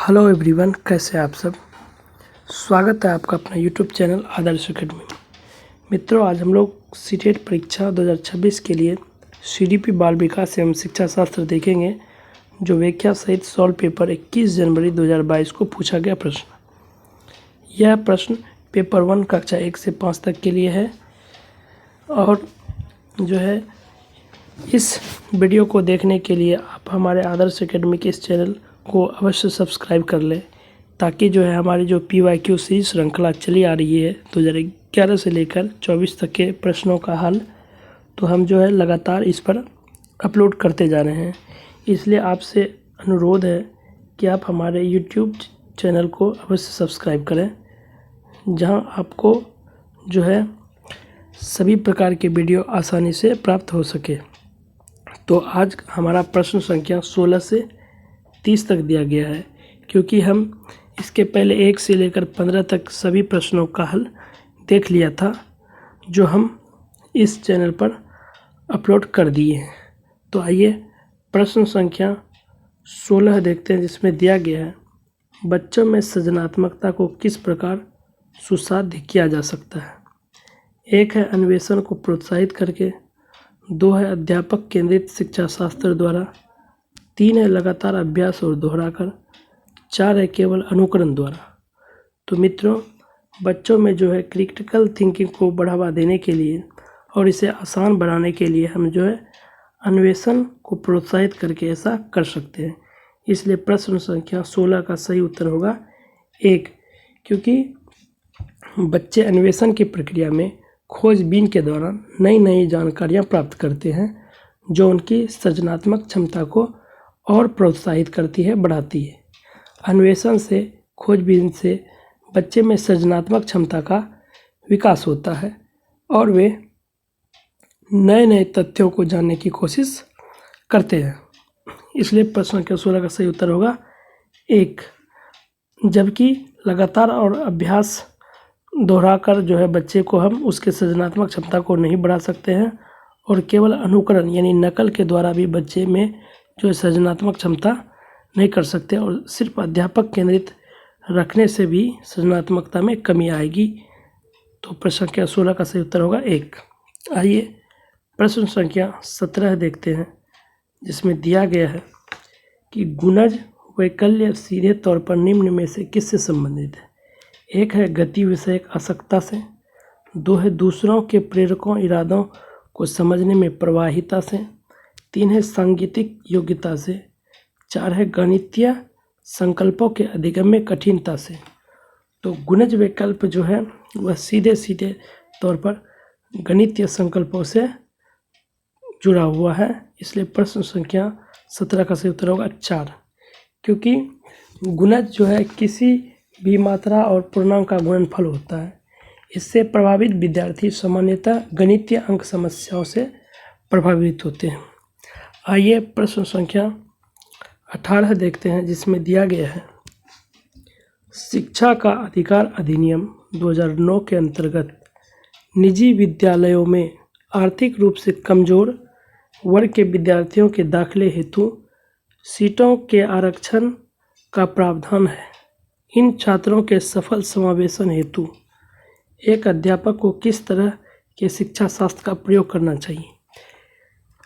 Hello everyone, कैसे हैं आप सब। स्वागत है आपका अपना यूट्यूब चैनल आदर्श अकेडमी में। मित्रों, आज हम लोग सीटेट परीक्षा 2026 के लिए सीडीपी बाल विकास एवं शिक्षा शास्त्र देखेंगे, जो व्याख्या सहित सॉल्व पेपर 21 जनवरी 2022 को पूछा गया प्रश्न। यह प्रश्न पेपर 1 कक्षा 1 से 5 तक के लिए है। और जो है इस वीडियो को देखने के लिए आप हमारे आदर्श अकेडमी के इस चैनल को अवश्य सब्सक्राइब कर लें, ताकि जो है हमारी जो PYQ सीरीज श्रृंखला चली आ रही है 2011 से लेकर 24 तक के प्रश्नों का हल, तो हम जो है लगातार इस पर अपलोड करते जा रहे हैं। इसलिए आपसे अनुरोध है कि आप हमारे YouTube चैनल को अवश्य सब्सक्राइब करें, जहां आपको जो है सभी प्रकार के वीडियो आसानी से प्राप्त हो सके। तो आज हमारा प्रश्न संख्या 16 से 30 तक दिया गया है, क्योंकि हम इसके पहले 1 से लेकर 15 तक सभी प्रश्नों का हल देख लिया था, जो हम इस चैनल पर अपलोड कर दिए हैं। तो आइए प्रश्न संख्या 16 देखते हैं, जिसमें दिया गया है बच्चों में सृजनात्मकता को किस प्रकार सुसाध्य किया जा सकता है। 1 है अन्वेषण को प्रोत्साहित करके, 2 है अध्यापक केंद्रित शिक्षा शास्त्र द्वारा, 3 है लगातार अभ्यास और दोहराकर, 4 है केवल अनुकरण द्वारा। तो मित्रों, बच्चों में जो है क्रिटिकल थिंकिंग को बढ़ावा देने के लिए और इसे आसान बनाने के लिए हम जो है अन्वेषण को प्रोत्साहित करके ऐसा कर सकते हैं। इसलिए प्रश्न संख्या 16 का सही उत्तर होगा 1, क्योंकि बच्चे अन्वेषण की प्रक्रिया में खोजबीन के दौरान नई नई जानकारियां प्राप्त करते हैं, जो उनकी सृजनात्मक क्षमता को और प्रोत्साहित करती है, बढ़ाती है। अन्वेषण से, खोजबीन से बच्चे में सृजनात्मक क्षमता का विकास होता है और वे नए नए तथ्यों को जानने की कोशिश करते हैं। इसलिए प्रश्न संख्या 16 का सही उत्तर होगा 1। जबकि लगातार और अभ्यास दोहराकर जो है बच्चे को हम उसके सृजनात्मक क्षमता को नहीं बढ़ा सकते हैं, और केवल अनुकरण यानी नकल के द्वारा भी बच्चे में जो सृजनात्मक क्षमता नहीं कर सकते, और सिर्फ अध्यापक केंद्रित रखने से भी सृजनात्मकता में कमी आएगी। तो प्रश्न संख्या 16 का सही उत्तर होगा 1। आइए प्रश्न संख्या 17 देखते हैं, जिसमें दिया गया है कि गुणज वैकल्य सीधे तौर पर निम्न में से किससे संबंधित है। 1 है गति विषयक आसक्तता से, 2 है दूसरों के प्रेरकों इरादों को समझने में प्रवाहिता से, 3 है सांगीतिक योग्यता से, 4 है गणितीय संकल्पों के अधिगम्य कठिनता से। तो गुणज विकल्प जो है वह सीधे सीधे तौर पर गणितीय संकल्पों से जुड़ा हुआ है। इसलिए प्रश्न संख्या 17 का सही उत्तर होगा 4, क्योंकि गुणज जो है किसी भी मात्रा और पूर्णांक का गुणनफल होता है। इससे प्रभावित विद्यार्थी सामान्यतः गणितीय अंक समस्याओं से प्रभावित होते हैं। आइए प्रश्न संख्या 18 देखते हैं, जिसमें दिया गया है शिक्षा का अधिकार अधिनियम 2009 के अंतर्गत निजी विद्यालयों में आर्थिक रूप से कमजोर वर्ग के विद्यार्थियों के दाखिले हेतु सीटों के आरक्षण का प्रावधान है। इन छात्रों के सफल समावेशन हेतु एक अध्यापक को किस तरह के शिक्षा शास्त्र का प्रयोग करना चाहिए।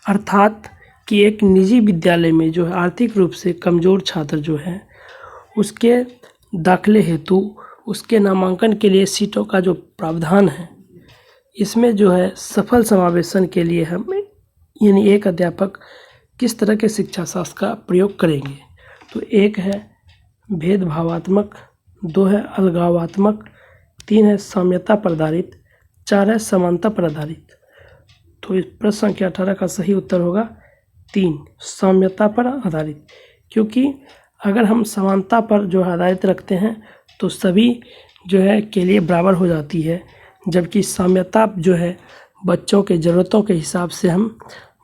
अर्थात कि एक निजी विद्यालय में जो है आर्थिक रूप से कमज़ोर छात्र जो है, उसके दाखिले हेतु उसके नामांकन के लिए सीटों का जो प्रावधान है, इसमें जो है सफल समावेशन के लिए हम यानी एक अध्यापक किस तरह के शिक्षा शास्त्र का प्रयोग करेंगे। तो 1 है भेदभावात्मक, 2 है अलगावात्मक, 3 है साम्यता पर आधारित, 4 है समानता पर आधारित। तो इस प्रश्न संख्या 18 का सही उत्तर होगा 3, साम्यता पर आधारित, क्योंकि अगर हम समानता पर जो आधारित रखते हैं तो सभी जो है के लिए बराबर हो जाती है, जबकि साम्यता जो है बच्चों के ज़रूरतों के हिसाब से हम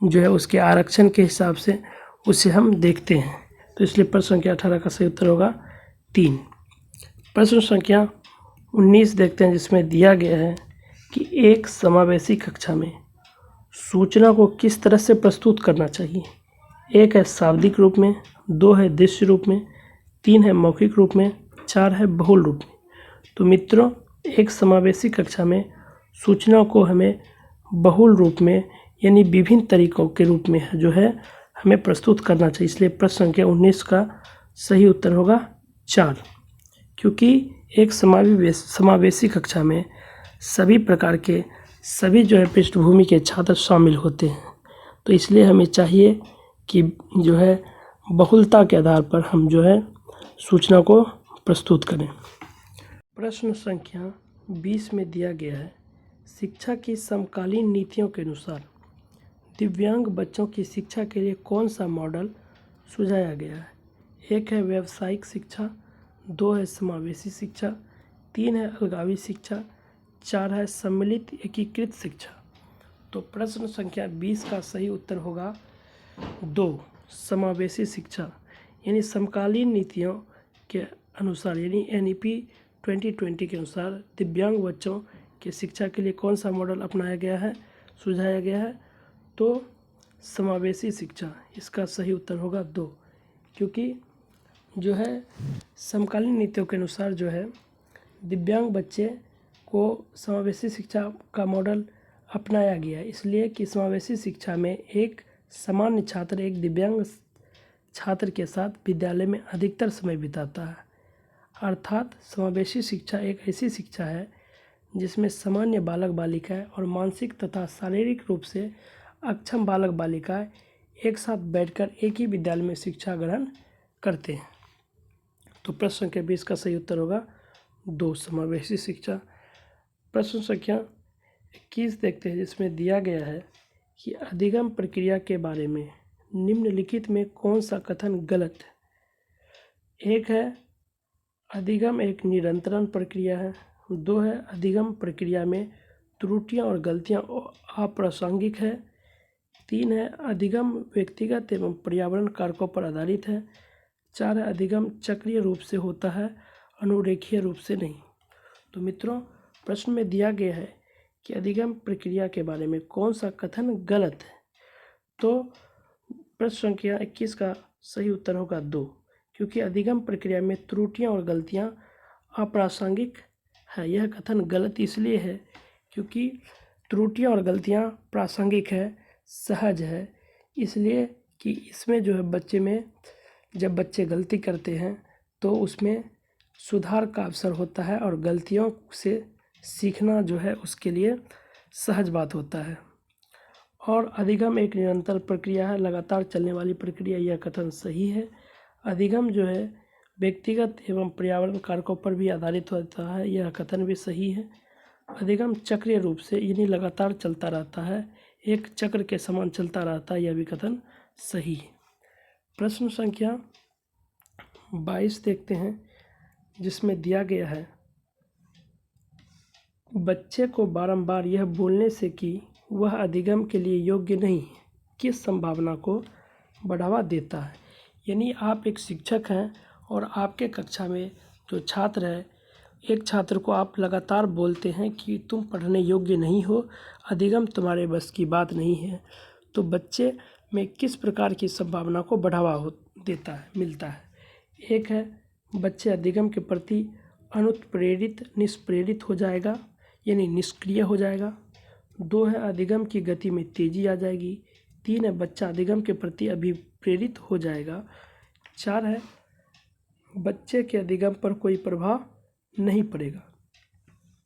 जो है उसके आरक्षण के हिसाब से उसे हम देखते हैं। तो इसलिए प्रश्न संख्या 18 का सही उत्तर होगा 3। प्रश्न संख्या 19 देखते हैं, जिसमें दिया गया है कि एक समावेशी कक्षा में सूचना को किस तरह से प्रस्तुत करना चाहिए। 1 है शाब्दिक रूप में, 2 है दृश्य रूप में, 3 है मौखिक रूप में, 4 है बहुल रूप में। तो मित्रों, एक समावेशी कक्षा में सूचना को हमें बहुल रूप में यानी विभिन्न तरीकों के रूप में जो है हमें प्रस्तुत करना चाहिए। इसलिए प्रश्न संख्या 19 का सही उत्तर होगा 4, क्योंकि एक समावेशी कक्षा में सभी प्रकार के सभी जो है पृष्ठभूमि के छात्र शामिल होते हैं। तो इसलिए हमें चाहिए कि जो है बहुलता के आधार पर हम जो है सूचना को प्रस्तुत करें। प्रश्न संख्या 20 में दिया गया है, शिक्षा की समकालीन नीतियों के अनुसार दिव्यांग बच्चों की शिक्षा के लिए कौन सा मॉडल सुझाया गया है। 1 है व्यावसायिक शिक्षा, 2 है समावेशी शिक्षा, 3 है अलगावी शिक्षा, 4 है सम्मिलित एकीकृत शिक्षा। तो प्रश्न संख्या 20 का सही उत्तर होगा 2, समावेशी शिक्षा। यानी समकालीन नीतियों के अनुसार यानी NEP 2020 के अनुसार दिव्यांग बच्चों के शिक्षा के लिए कौन सा मॉडल अपनाया गया है, सुझाया गया है। तो समावेशी शिक्षा, इसका सही उत्तर होगा 2, क्योंकि जो है समकालीन नीतियों के अनुसार जो है दिव्यांग बच्चे को समावेशी शिक्षा का मॉडल अपनाया गया है। इसलिए कि समावेशी शिक्षा में एक सामान्य छात्र एक दिव्यांग छात्र के साथ विद्यालय में अधिकतर समय बिताता है। अर्थात समावेशी शिक्षा एक ऐसी शिक्षा है जिसमें सामान्य बालक बालिकाएं और मानसिक तथा शारीरिक रूप से अक्षम बालक बालिकाएं एक साथ बैठकर एक ही विद्यालय में शिक्षा ग्रहण करते हैं। तो प्रश्न संख्या 20 का सही उत्तर होगा 2, समावेशी शिक्षा। प्रश्न संख्या 21 देखते हैं, जिसमें दिया गया है कि अधिगम प्रक्रिया के बारे में निम्नलिखित में कौन सा कथन गलत है। 1 है अधिगम एक निरंतर प्रक्रिया है, 2 है अधिगम प्रक्रिया में त्रुटियां और गलतियां अप्रासंगिक है, 3 है अधिगम व्यक्तिगत एवं पर्यावरण कारकों पर आधारित है, 4 है अधिगम चक्रीय रूप से होता है, अनुरेखीय रूप से नहीं। तो मित्रों, प्रश्न में दिया गया है कि अधिगम प्रक्रिया के बारे में कौन सा कथन गलत है। तो प्रश्न संख्या 21 का सही उत्तर होगा 2, क्योंकि अधिगम प्रक्रिया में त्रुटियां और गलतियां अप्रासंगिक है। यह कथन गलत इसलिए है क्योंकि त्रुटियां और गलतियां प्रासंगिक है, सहज है, इसलिए कि इसमें जो है बच्चे में जब बच्चे गलती करते हैं तो उसमें सुधार का अवसर होता है और गलतियों से सीखना जो है उसके लिए सहज बात होता है। और अधिगम एक निरंतर प्रक्रिया है, लगातार चलने वाली प्रक्रिया, यह कथन सही है। अधिगम जो है व्यक्तिगत एवं पर्यावरण कारकों पर भी आधारित होता है, यह कथन भी सही है। अधिगम चक्रीय रूप से यानी लगातार चलता रहता है, एक चक्र के समान चलता रहता है, यह भी कथन सही है। प्रश्न संख्या 22 देखते हैं, जिसमें दिया गया है बच्चे को बारंबार यह बोलने से कि वह अधिगम के लिए योग्य नहीं है किस संभावना को बढ़ावा देता है। यानी आप एक शिक्षक हैं और आपके कक्षा में जो छात्र है, एक छात्र को आप लगातार बोलते हैं कि तुम पढ़ने योग्य नहीं हो, अधिगम तुम्हारे बस की बात नहीं है, तो बच्चे में किस प्रकार की संभावना को बढ़ावा देता है, मिलता है। 1 है बच्चे अधिगम के प्रति अनुत्प्रेरित निष्प्रेरित हो जाएगा यानी निष्क्रिय हो जाएगा। 2 है अधिगम की गति में तेजी आ जाएगी। 3 है बच्चा अधिगम के प्रति अभिप्रेरित हो जाएगा। 4 है बच्चे के अधिगम पर कोई प्रभाव नहीं पड़ेगा।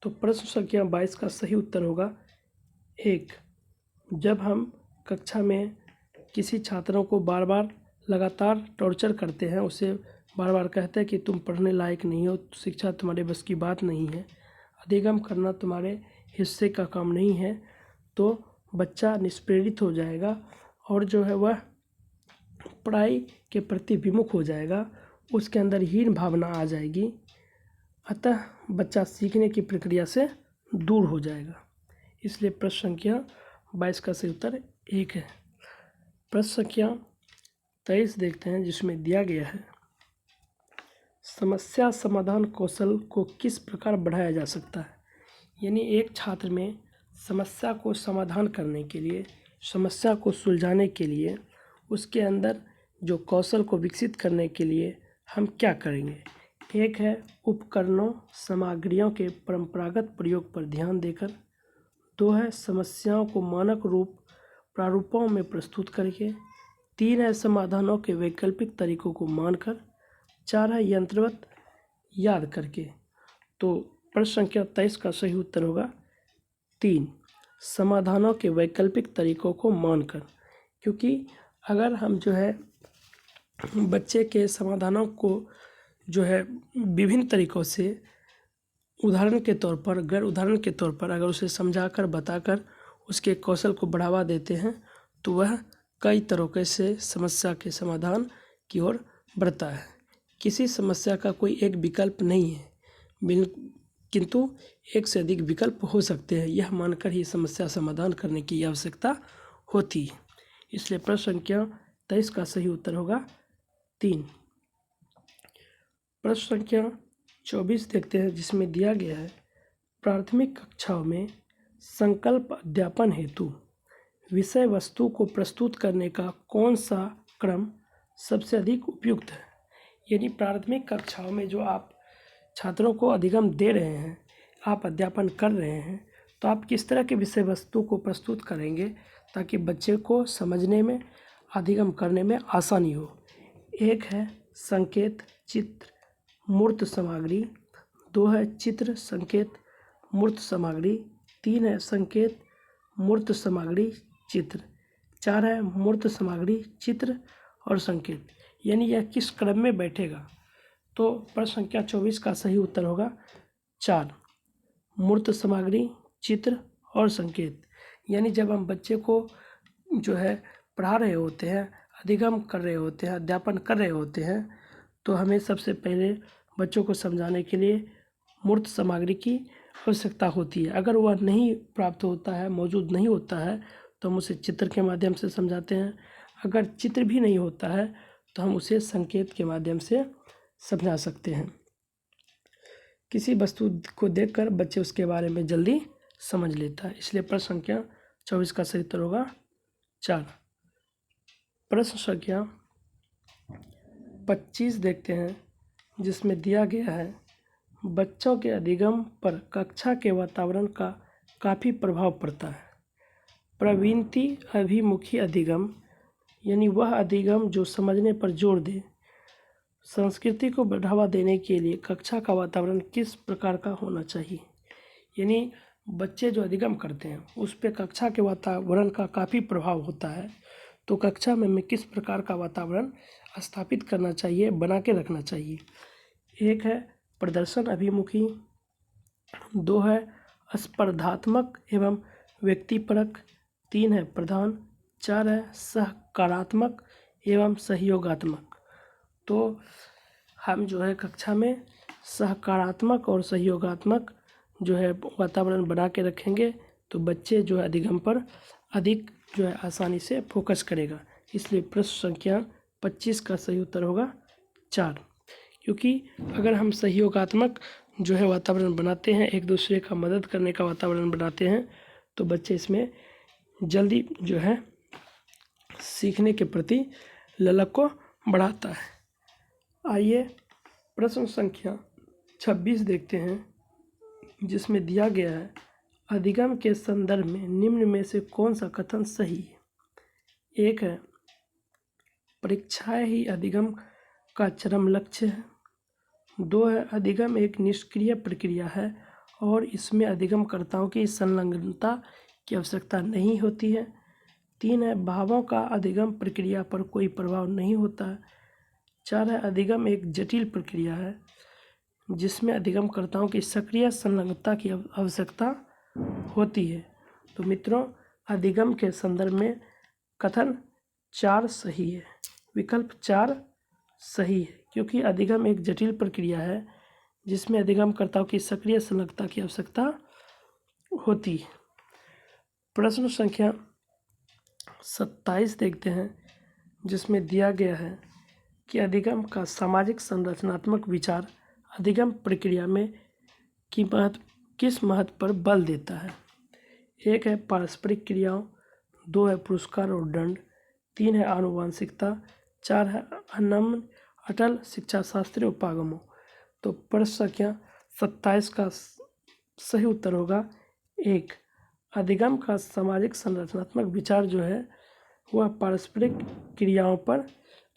तो प्रश्न संख्या 22 का सही उत्तर होगा 1। जब हम कक्षा में किसी छात्रों को बार बार लगातार टॉर्चर करते हैं, उसे बार बार कहते हैं कि तुम पढ़ने लायक नहीं हो, शिक्षा तुम्हारे बस की बात नहीं है, अधिगम करना तुम्हारे हिस्से का काम नहीं है, तो बच्चा निष्प्रेरित हो जाएगा और जो है वह पढ़ाई के प्रति विमुख हो जाएगा, उसके अंदर हीन भावना आ जाएगी, अतः बच्चा सीखने की प्रक्रिया से दूर हो जाएगा। इसलिए प्रश्न संख्या 22 का सही उत्तर 1 है। प्रश्न संख्या 23 देखते हैं, जिसमें दिया गया है समस्या समाधान कौशल को किस प्रकार बढ़ाया जा सकता है। यानी एक छात्र में समस्या को समाधान करने के लिए, समस्या को सुलझाने के लिए, उसके अंदर जो कौशल को विकसित करने के लिए हम क्या करेंगे। एक है उपकरणों सामग्रियों के परंपरागत प्रयोग पर ध्यान देकर। 2 है समस्याओं को मानक प्रारूपों में प्रस्तुत करके। 3 है समाधानों के वैकल्पिक तरीकों को मानकर। 4 है यंत्रवत याद करके। तो प्रश्न संख्या 23 का सही उत्तर होगा 3, समाधानों के वैकल्पिक तरीकों को मानकर। क्योंकि अगर हम जो है बच्चे के समाधानों को जो है विभिन्न तरीक़ों से उदाहरण के तौर पर, गैर उदाहरण के तौर पर अगर उसे समझाकर बताकर उसके कौशल को बढ़ावा देते हैं तो वह कई तरीक़े से समस्या के समाधान की ओर बढ़ता है। किसी समस्या का कोई एक विकल्प नहीं है, किंतु एक से अधिक विकल्प हो सकते हैं, यह मानकर ही समस्या समाधान करने की आवश्यकता होती है। इसलिए प्रश्न संख्या 23 का सही उत्तर होगा 3। प्रश्न संख्या 24 देखते हैं, जिसमें दिया गया है प्राथमिक कक्षाओं में संकल्प अध्यापन हेतु विषय वस्तु को प्रस्तुत करने का कौन सा क्रम सबसे अधिक उपयुक्त है। यानी प्राथमिक कक्षाओं में जो आप छात्रों को अधिगम दे रहे हैं, आप अध्यापन कर रहे हैं, तो आप किस तरह के विषय वस्तु को प्रस्तुत करेंगे ताकि बच्चे को समझने में, अधिगम करने में आसानी हो। एक है संकेत, चित्र, मूर्त सामग्री। 2 है चित्र, संकेत, मूर्त सामग्री। 3 है संकेत, मूर्त सामग्री, चित्र। 4 है मूर्त सामग्री, चित्र और संकेत। यानी यह किस क्रम में बैठेगा। तो प्रश्न संख्या 24 का सही उत्तर होगा 4, मूर्त सामग्री, चित्र और संकेत। यानी जब हम बच्चे को जो है पढ़ा रहे होते हैं, अधिगम कर रहे होते हैं, अध्यापन कर रहे होते हैं, तो हमें सबसे पहले बच्चों को समझाने के लिए मूर्त सामग्री की आवश्यकता होती है। अगर वह नहीं प्राप्त होता है, मौजूद नहीं होता है, तो हम उसे चित्र के माध्यम से समझाते हैं। अगर चित्र भी नहीं होता है तो हम उसे संकेत के माध्यम से समझा सकते हैं। किसी वस्तु को देखकर बच्चे उसके बारे में जल्दी समझ लेता है। इसलिए प्रश्न संख्या 24 का सही उत्तर होगा 4। प्रश्न संख्या 25 देखते हैं, जिसमें दिया गया है बच्चों के अधिगम पर कक्षा के वातावरण का काफ़ी प्रभाव पड़ता है। प्रवृत्ति अभिमुखी अधिगम, यानी वह अधिगम जो समझने पर जोर दे। संस्कृति को बढ़ावा देने के लिए कक्षा का वातावरण किस प्रकार का होना चाहिए। यानी बच्चे जो अधिगम करते हैं उस पर कक्षा के वातावरण का काफ़ी प्रभाव होता है। तो कक्षा में हमें किस प्रकार का वातावरण स्थापित करना चाहिए, बना के रखना चाहिए। एक है प्रदर्शन अभिमुखी। 2 है स्पर्धात्मक एवं व्यक्तिपरक। 3 है प्रधान। 4 है सकारात्मक एवं सहयोगात्मक। तो हम जो है कक्षा में सकारात्मक और सहयोगात्मक जो है वातावरण बना के रखेंगे तो बच्चे जो है अधिगम पर अधिक जो है आसानी से फोकस करेगा। इसलिए प्रश्न संख्या 25 का सही उत्तर होगा 4। क्योंकि अगर हम सहयोगात्मक जो है वातावरण बनाते हैं, एक दूसरे का मदद करने का वातावरण बनाते हैं, तो बच्चे इसमें जल्दी जो है सीखने के प्रति ललक को बढ़ाता है। आइए प्रश्न संख्या 26 देखते हैं, जिसमें दिया गया है अधिगम के संदर्भ में निम्न में से कौन सा कथन सही है। एक है परीक्षाएं ही अधिगम का चरम लक्ष्य है। 2 है अधिगम एक निष्क्रिय प्रक्रिया है और इसमें अधिगमकर्ताओं की संलग्नता की आवश्यकता नहीं होती है। 3 है भावों का अधिगम प्रक्रिया पर कोई प्रभाव नहीं होता है। 4 है अधिगम एक जटिल प्रक्रिया है जिसमें अधिगमकर्ताओं की सक्रिय संलग्नता की आवश्यकता होती है। तो मित्रों, अधिगम के संदर्भ में कथन 4 सही है, विकल्प 4 सही है, क्योंकि अधिगम एक जटिल प्रक्रिया है जिसमें अधिगमकर्ताओं की सक्रिय संलग्नता की आवश्यकता होती है। प्रश्न संख्या 27 देखते हैं, जिसमें दिया गया है कि अधिगम का सामाजिक संरचनात्मक विचार अधिगम प्रक्रिया में किस महत्व पर बल देता है। एक है पारस्परिक क्रियाओं। 2 है पुरस्कार और दंड। 3 है आनुवांशिकता। 4 है अटल शिक्षा शास्त्री उपागमों। तो प्रश्न संख्या 27 का सही उत्तर होगा 1। अधिगम का सामाजिक संरचनात्मक विचार जो है वह पारस्परिक क्रियाओं पर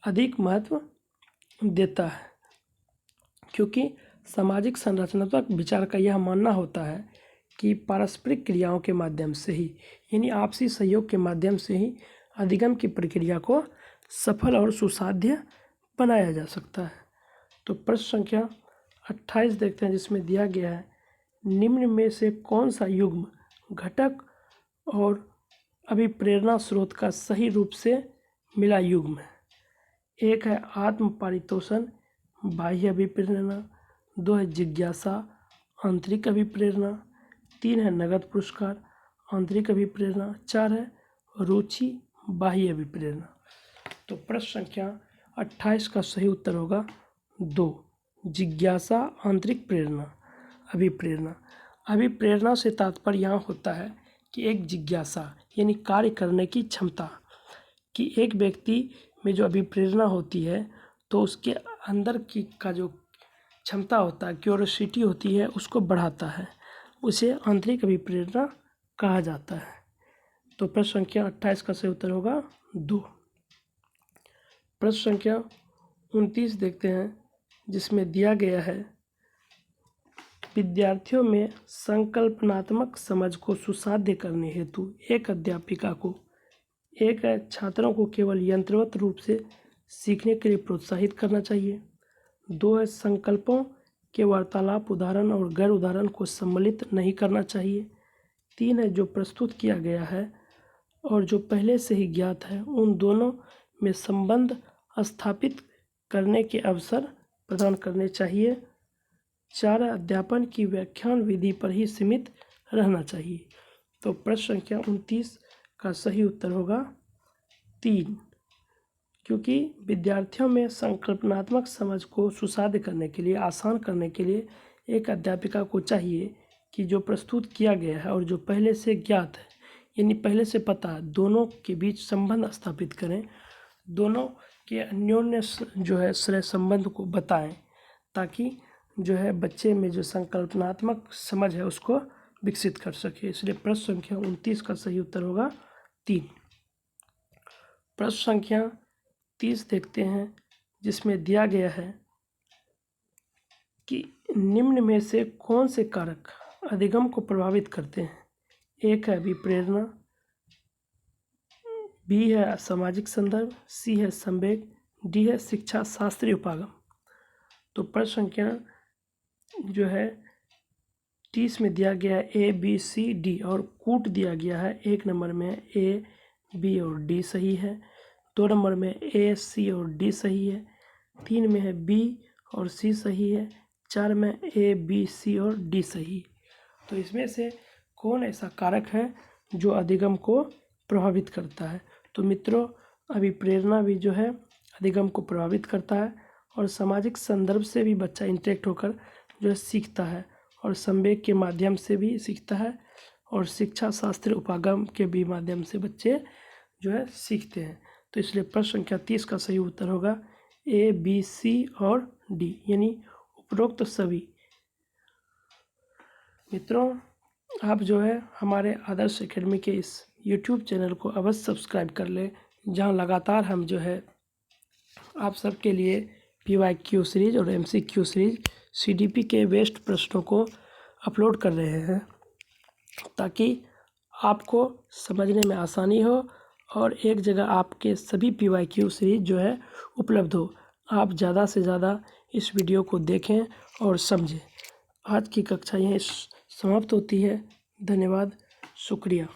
अधिक महत्व देता है, क्योंकि सामाजिक संरचनात्मक विचार का यह मानना होता है कि पारस्परिक क्रियाओं के माध्यम से ही, यानी आपसी सहयोग के माध्यम से ही अधिगम की प्रक्रिया को सफल और सुसाध्य बनाया जा सकता है। तो प्रश्न संख्या 28 देखते हैं, जिसमें दिया गया है निम्न में से कौन सा युग्म घटक और अभिप्रेरणा स्रोत का सही रूप से मिला युग्म है। 1 है आत्म पारितोषण बाह्य अभिप्रेरणा, 2 है जिज्ञासा आंतरिक अभिप्रेरणा, 3 है नगद पुरस्कार आंतरिक अभिप्रेरणा, 4 है रुचि बाह्य अभिप्रेरणा। तो प्रश्न संख्या 28 का सही उत्तर होगा 2, जिज्ञासा आंतरिक प्रेरणा अभिप्रेरणा। अभिप्रेरणा से तात्पर्य यहाँ होता है कि एक जिज्ञासा यानी कार्य करने की क्षमता, कि एक व्यक्ति में जो अभिप्रेरणा होती है तो उसके अंदर की का जो क्षमता होता है, क्यूरोसिटी होती है, उसको बढ़ाता है, उसे आंतरिक अभिप्रेरणा कहा जाता है। तो प्रश्न संख्या 28 का सही उत्तर होगा 2। प्रश्न संख्या 29 देखते हैं, जिसमें दिया गया है विद्यार्थियों में संकल्पनात्मक समझ को सुसाध्य करने हेतु एक अध्यापिका को छात्रों को केवल यंत्रवत रूप से सीखने के लिए प्रोत्साहित करना चाहिए। 2 है संकल्पों के वार्तालाप उदाहरण और गैर उदाहरण को सम्मिलित नहीं करना चाहिए। 3 है जो प्रस्तुत किया गया है और जो पहले से ही ज्ञात है उन दोनों में संबंध स्थापित करने के अवसर प्रदान करने चाहिए। 4 अध्यापन की व्याख्यान विधि पर ही सीमित रहना चाहिए। तो प्रश्न संख्या 29 का सही उत्तर होगा 3, क्योंकि विद्यार्थियों में संकल्पनात्मक समझ को सुसाध्य करने के लिए, आसान करने के लिए एक अध्यापिका को चाहिए कि जो प्रस्तुत किया गया है और जो पहले से ज्ञात है, यानी पहले से पता है, दोनों के बीच संबंध स्थापित करें, दोनों के अन्योन्य जो है श्रेय संबंध को बताएं, ताकि जो है बच्चे में जो संकल्पनात्मक समझ है उसको विकसित कर सके। इसलिए प्रश्न संख्या 29 का सही उत्तर होगा 3। प्रश्न संख्या 30 देखते हैं, जिसमें दिया गया है कि निम्न में से कौन से कारक अधिगम को प्रभावित करते हैं। 1 है अभिप्रेरणा, B है सामाजिक संदर्भ, C है संवेग, D है शिक्षा शास्त्रीय उपागम। तो प्रश्न संख्या जो है 30 में दिया गया है A, B, C, D और कूट दिया गया है। 1 नंबर में A, B और D सही है, 2 नंबर में A, C और D सही है, 3 में है B और C सही है, 4 में A, B, C और D सही है। तो इसमें से कौन ऐसा कारक है जो अधिगम को प्रभावित करता है। तो मित्रों, अभिप्रेरणा भी जो है अधिगम को प्रभावित करता है और सामाजिक संदर्भ से भी बच्चा इंटरेक्ट होकर जो है सीखता है और संवेग के माध्यम से भी सीखता है और शिक्षा शास्त्र उपागम के भी माध्यम से बच्चे जो है सीखते हैं। तो इसलिए प्रश्न संख्या 30 का सही उत्तर होगा A, B, C और D, यानी उपरोक्त सभी। मित्रों, आप जो है हमारे आदर्श एकेडमी के इस YouTube चैनल को अवश्य सब्सक्राइब कर लें, जहां लगातार हम जो है आप सबके लिए PYQ सीरीज और MCQ सीरीज CDP के बेस्ट प्रश्नों को अपलोड कर रहे हैं, ताकि आपको समझने में आसानी हो और एक जगह आपके सभी PYQ सीरीज जो है उपलब्ध हो। आप ज़्यादा से ज़्यादा इस वीडियो को देखें और समझें। आज की कक्षा यहीं समाप्त होती है। धन्यवाद, शुक्रिया।